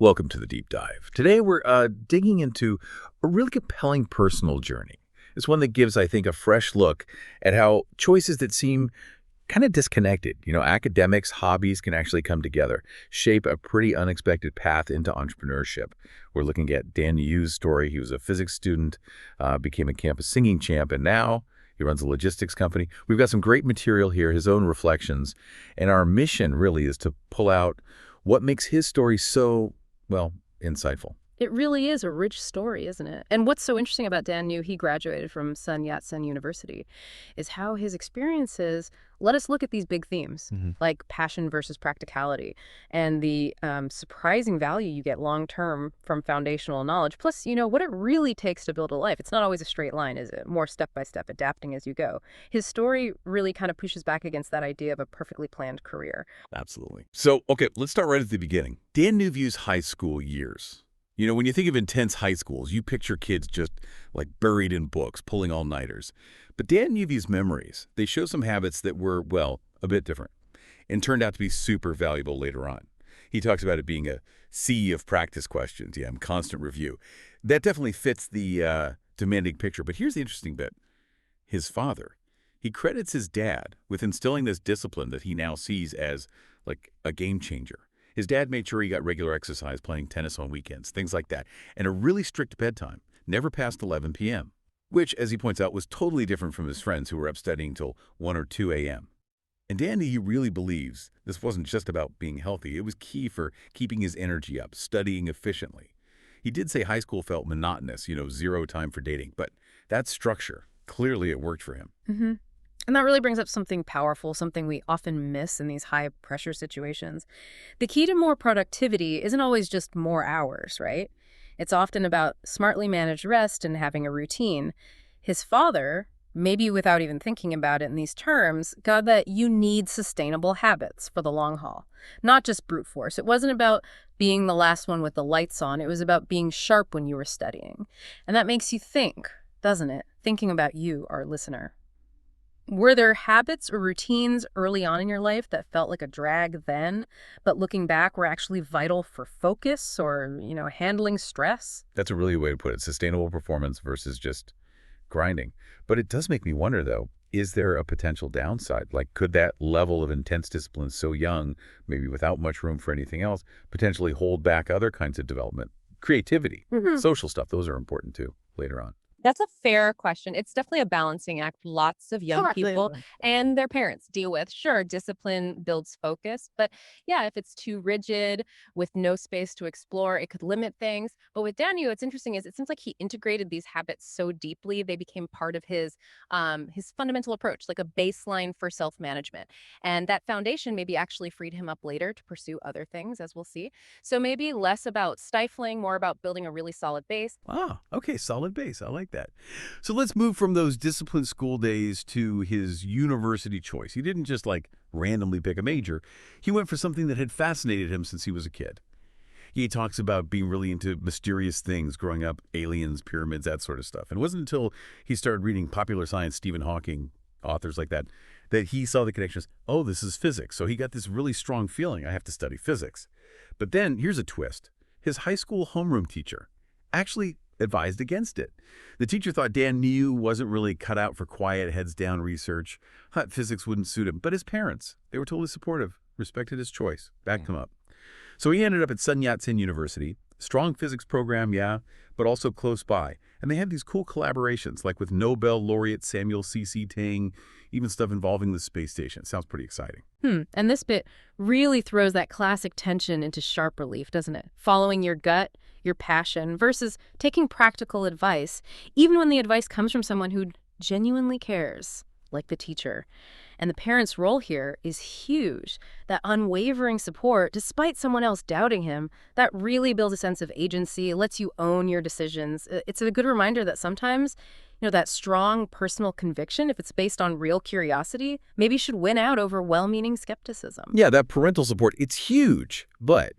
Welcome to the Deep Dive. Today we're digging into a really compelling personal journey. It's one that gives, I think, a fresh look at how choices that seem kind of disconnected, academics, hobbies can actually come together, shape a pretty unexpected path into entrepreneurship. We're looking at Dan Yu's story. He was a physics student, became a campus singing champ, and now he runs a logistics company. We've got some great material here, his own reflections, and our mission really is to pull out what makes his story so, insightful. It really is a rich story, isn't it? And what's so interesting about Dan Yu, he graduated from Yat-sen University, is how his experiences let us look at these big themes, like passion versus practicality, and the surprising value you get long-term from foundational knowledge. Plus, what it really takes to build a life. It's not always a straight line, is it? More step-by-step, adapting as you go. His story really kind of pushes back against that idea of a perfectly planned career. Absolutely. So, okay, let's start right at the beginning. Dan Yu views high school years. When you think of intense high schools, you picture kids just like buried in books, pulling all-nighters. But Dan Yu's memories, they show some habits that were, a bit different and turned out to be super valuable later on. He talks about it being a sea of practice questions, and constant review. That definitely fits the demanding picture. But here's the interesting bit. His father, he credits his dad with instilling this discipline that he now sees as like a game changer. His dad made sure he got regular exercise, playing tennis on weekends, things like that, and a really strict bedtime, never past 11 p.m., which, as he points out, was totally different from his friends who were up studying till 1 or 2 a.m. And Danny, he really believes this wasn't just about being healthy. It was key for keeping his energy up, studying efficiently. He did say high school felt monotonous, zero time for dating, but that structure, clearly it worked for him. And that really brings up something powerful, something we often miss in these high-pressure situations. The key to more productivity isn't always just more hours, right? It's often about smartly managed rest and having a routine. His father, maybe without even thinking about it in these terms, got that you need sustainable habits for the long haul, not just brute force. It wasn't about being the last one with the lights on. It was about being sharp when you were studying. And that makes you think, doesn't it? Thinking about you, our listener. Were there habits or routines early on in your life that felt like a drag then, but looking back were actually vital for focus or, handling stress? That's a really good way to put it. Sustainable performance versus just grinding. But it does make me wonder, though, is there a potential downside? Like, could that level of intense discipline so young, maybe without much room for anything else, potentially hold back other kinds of development? Creativity, social stuff, those are important too later on. That's a fair question. It's definitely a balancing act lots of young people and their parents deal with. Sure, discipline builds focus, but yeah, if it's too rigid with no space to explore, it could limit things. But with Daniel, what's interesting is it seems like he integrated these habits so deeply, they became part of his fundamental approach, like a baseline for self-management. And that foundation maybe actually freed him up later to pursue other things, as we'll see. So maybe less about stifling, more about building a really solid base. Ah, okay, solid base. I like that. So let's move from those disciplined school days to his university choice. He didn't just randomly pick a major. He went for something that had fascinated him since he was a kid. He talks about being really into mysterious things growing up, aliens, pyramids, that sort of stuff. And it wasn't until he started reading popular science, Stephen Hawking, authors like that, that he saw the connections. Oh, this is physics. So he got this really strong feeling, I have to study physics. But then here's a twist. His high school homeroom teacher actually advised against it. The teacher thought Dan Yu wasn't really cut out for quiet, heads-down research. Hot physics wouldn't suit him. But his parents, they were totally supportive, respected his choice, backed him up. So he ended up at Yat-sen University. Strong physics program, but also close by. And they had these cool collaborations, like with Nobel laureate Samuel C.C. Ting, even stuff involving the space station. Sounds pretty exciting. And this bit really throws that classic tension into sharp relief, doesn't it? Following your gut, your passion, versus taking practical advice, even when the advice comes from someone who genuinely cares, like the teacher. And the parent's role here is huge. That unwavering support, despite someone else doubting him, that really builds a sense of agency, lets you own your decisions. It's a good reminder that sometimes, that strong personal conviction, if it's based on real curiosity, maybe should win out over well-meaning skepticism. Yeah, that parental support, it's huge. But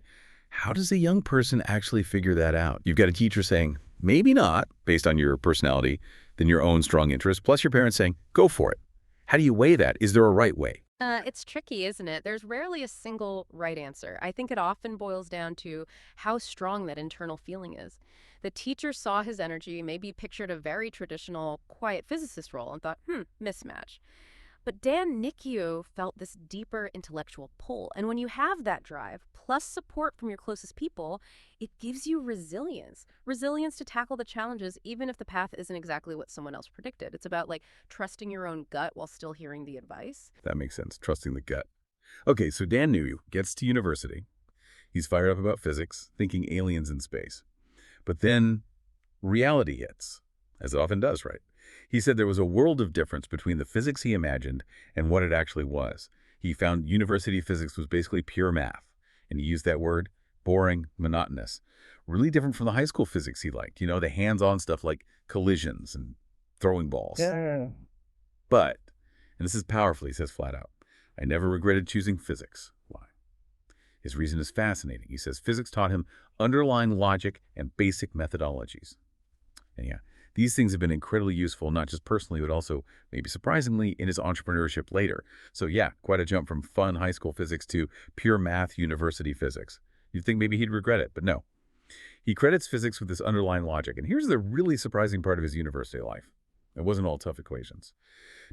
how does a young person actually figure that out? You've got a teacher saying, maybe not, based on your personality, then your own strong interest, plus your parents saying, go for it. How do you weigh that? Is there a right way? It's tricky, isn't it? There's rarely a single right answer. I think it often boils down to how strong that internal feeling is. The teacher saw his energy, maybe pictured a very traditional, quiet physicist role, and thought, mismatch. But Dan Nicchio felt this deeper intellectual pull. And when you have that drive, plus support from your closest people, it gives you resilience. Resilience to tackle the challenges, even if the path isn't exactly what someone else predicted. It's about like trusting your own gut while still hearing the advice. That makes sense. Trusting the gut. Okay, so Dan New gets to university. He's fired up about physics, thinking aliens in space. But then reality hits, as it often does, right? He said there was a world of difference between the physics he imagined and what it actually was. He found university physics was basically pure math, and he used that word, boring, monotonous. Really different from the high school physics he liked, the hands-on stuff like collisions and throwing balls. Yeah. But, and this is powerful, he says flat out, I never regretted choosing physics. Why? His reason is fascinating. He says physics taught him underlying logic and basic methodologies. And yeah, these things have been incredibly useful, not just personally, but also, maybe surprisingly, in his entrepreneurship later. So yeah, quite a jump from fun high school physics to pure math university physics. You'd think maybe he'd regret it, but no. He credits physics with this underlying logic. And here's the really surprising part of his university life. It wasn't all tough equations.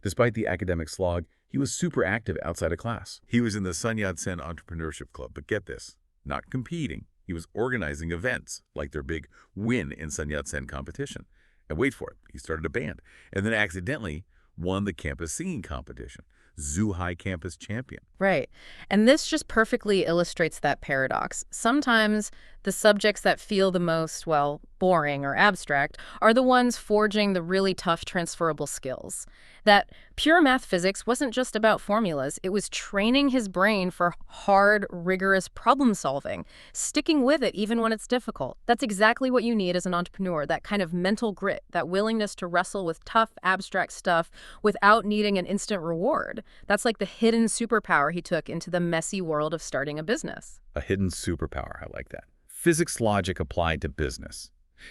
Despite the academic slog, he was super active outside of class. He was in the Yat-sen Entrepreneurship Club, but get this, not competing. He was organizing events, like their big win in Yat-sen competition. And wait for it, he started a band, and then accidentally won the campus singing competition, Zhuhai Campus Champion. Right. And this just perfectly illustrates that paradox. Sometimes the subjects that feel the most, well, boring or abstract are the ones forging the really tough transferable skills. That pure math physics wasn't just about formulas. It was training his brain for hard, rigorous problem solving, sticking with it even when it's difficult. That's exactly what you need as an entrepreneur, that kind of mental grit, that willingness to wrestle with tough, abstract stuff without needing an instant reward. That's like the hidden superpower he took into the messy world of starting a business. A hidden superpower, I like that. Physics logic applied to business.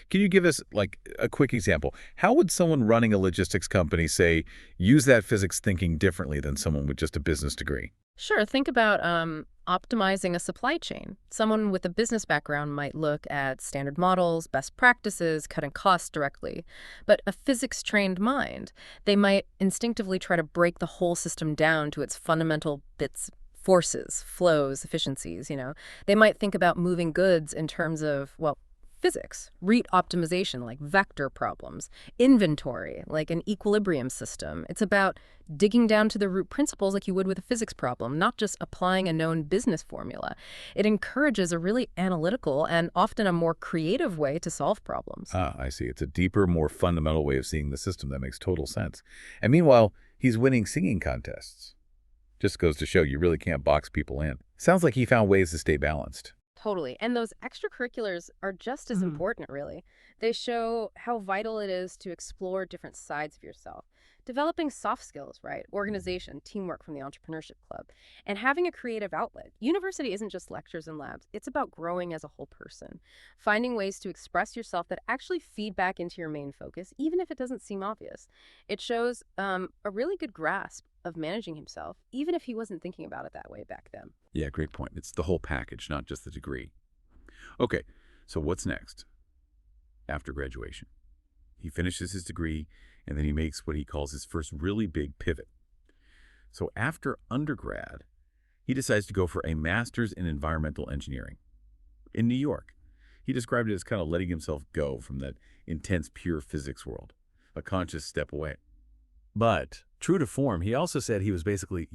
Can you give us, like, a quick example? How would someone running a logistics company, say, use that physics thinking differently than someone with just a business degree? Sure, think about optimizing a supply chain. Someone with a business background might look at standard models, best practices, cutting costs directly. But a physics-trained mind, they might instinctively try to break the whole system down to its fundamental bits, forces, flows, efficiencies, They might think about moving goods in terms of, well, physics, route optimization like vector problems, inventory like an equilibrium system. It's about digging down to the root principles like you would with a physics problem, not just applying a known business formula. It encourages a really analytical and often a more creative way to solve problems. Ah, I see. It's a deeper, more fundamental way of seeing the system. That makes total sense. And meanwhile, he's winning singing contests. Just goes to show you really can't box people in. Sounds like he found ways to stay balanced. Totally. And those extracurriculars are just as important, really. They show how vital it is to explore different sides of yourself. Developing soft skills, right? Organization, teamwork from the Entrepreneurship Club, and having a creative outlet. University isn't just lectures and labs. It's about growing as a whole person. Finding ways to express yourself that actually feed back into your main focus, even if it doesn't seem obvious. It shows a really good grasp of managing himself, even if he wasn't thinking about it that way back then. Yeah, great point. It's the whole package, not just the degree. Okay, so what's next? After graduation, he finishes his degree, and then he makes what he calls his first really big pivot. So after undergrad, he decides to go for a master's in environmental engineering in New York. He described it as kind of letting himself go from that intense, pure physics world, a conscious step away. But true to form, he also said he was basically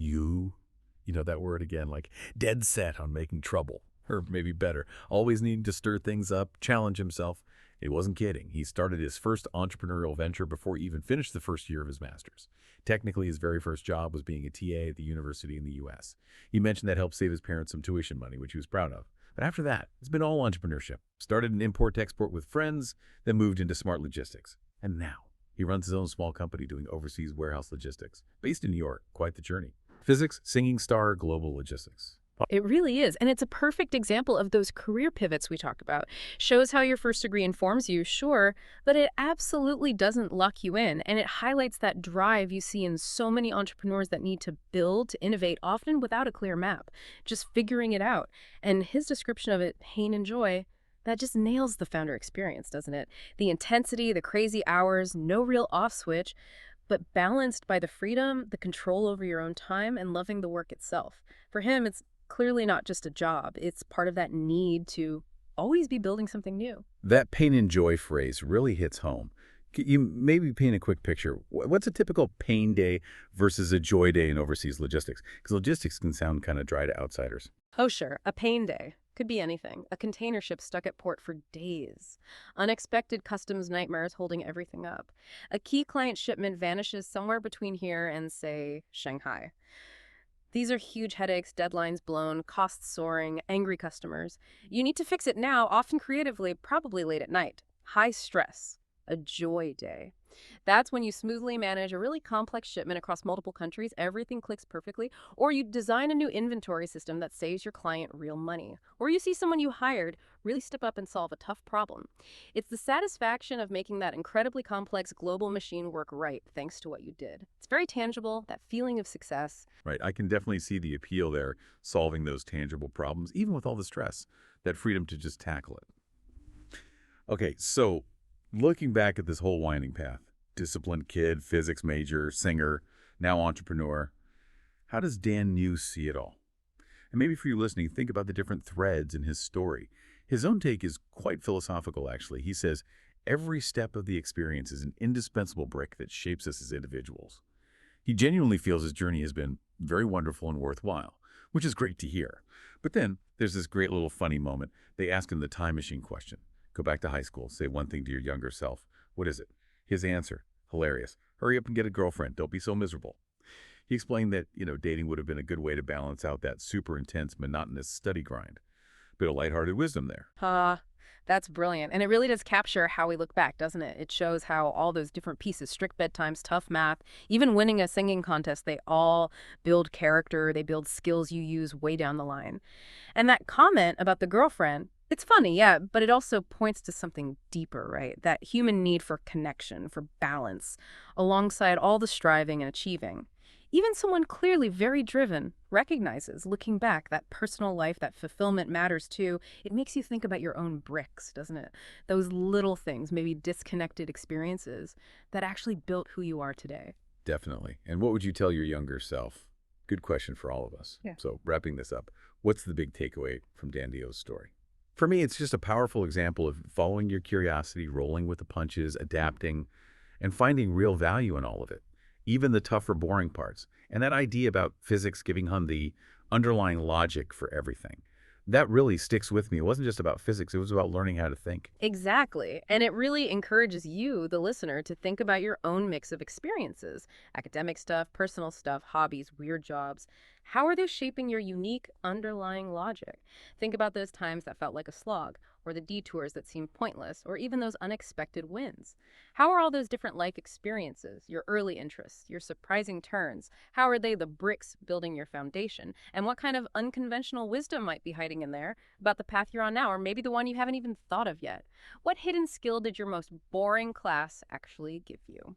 that word again, like dead set on making trouble, or maybe better, always needing to stir things up, challenge himself. He wasn't kidding. He started his first entrepreneurial venture before he even finished the first year of his master's. Technically, his very first job was being a TA at the university in the U.S. He mentioned that helped save his parents some tuition money, which he was proud of. But after that, it's been all entrepreneurship. Started in import-export with friends, then moved into smart logistics. And now, he runs his own small company doing overseas warehouse logistics, based in New York. Quite the journey. Physics, singing star, global logistics. It really is. And it's a perfect example of those career pivots we talk about. Shows how your first degree informs you, sure, but it absolutely doesn't lock you in. And it highlights that drive you see in so many entrepreneurs that need to build, to innovate, often without a clear map, just figuring it out. And his description of it, pain and joy, that just nails the founder experience, doesn't it? The intensity, the crazy hours, no real off switch, but balanced by the freedom, the control over your own time, and loving the work itself. For him, it's clearly not just a job. It's part of that need to always be building something new. That pain and joy phrase really hits home. Could you maybe paint a quick picture? What's a typical pain day versus a joy day in overseas logistics? Because logistics can sound kind of dry to outsiders. Oh, sure. A pain day. Could be anything. A container ship stuck at port for days. Unexpected customs nightmares holding everything up. A key client shipment vanishes somewhere between here and, say, Shanghai. These are huge headaches, deadlines blown, costs soaring, angry customers. You need to fix it now, often creatively, probably late at night. High stress. A joy day. That's when you smoothly manage a really complex shipment across multiple countries, everything clicks perfectly, or you design a new inventory system that saves your client real money, or you see someone you hired really step up and solve a tough problem. It's the satisfaction of making that incredibly complex global machine work right thanks to what you did. It's very tangible, that feeling of success. Right. I can definitely see the appeal there, solving those tangible problems, even with all the stress, that freedom to just tackle it. Okay, so looking back at this whole winding path, disciplined kid, physics major, singer, now entrepreneur, how does Dan New see it all? And maybe for you listening, think about the different threads in his story. His own take is quite philosophical, actually. He says, every step of the experience is an indispensable brick that shapes us as individuals. He genuinely feels his journey has been very wonderful and worthwhile, which is great to hear. But then there's this great little funny moment. They ask him the time machine question. Go back to high school, say one thing to your younger self. What is it? His answer, hilarious. Hurry up and get a girlfriend. Don't be so miserable. He explained that, dating would have been a good way to balance out that super intense, monotonous study grind. Bit of lighthearted wisdom there. That's brilliant. And it really does capture how we look back, doesn't it? It shows how all those different pieces, strict bedtimes, tough math, even winning a singing contest, they all build character, they build skills you use way down the line. And that comment about the girlfriend, it's funny, yeah, but it also points to something deeper, right? That human need for connection, for balance, alongside all the striving and achieving. Even someone clearly very driven recognizes, looking back, that personal life, that fulfillment matters too. It makes you think about your own bricks, doesn't it? Those little things, maybe disconnected experiences that actually built who you are today. Definitely. And what would you tell your younger self? Good question for all of us. Yeah. So wrapping this up, what's the big takeaway from Dan Dio's story? For me, it's just a powerful example of following your curiosity, rolling with the punches, adapting, and finding real value in all of it, even the tougher, boring parts. And that idea about physics giving him the underlying logic for everything, that really sticks with me. It wasn't just about physics. It was about learning how to think. Exactly. And it really encourages you, the listener, to think about your own mix of experiences, academic stuff, personal stuff, hobbies, weird jobs. How are they shaping your unique underlying logic? Think about those times that felt like a slog, or the detours that seemed pointless, or even those unexpected wins. How are all those different life experiences, your early interests, your surprising turns, how are they the bricks building your foundation? And what kind of unconventional wisdom might be hiding in there about the path you're on now, or maybe the one you haven't even thought of yet? What hidden skill did your most boring class actually give you?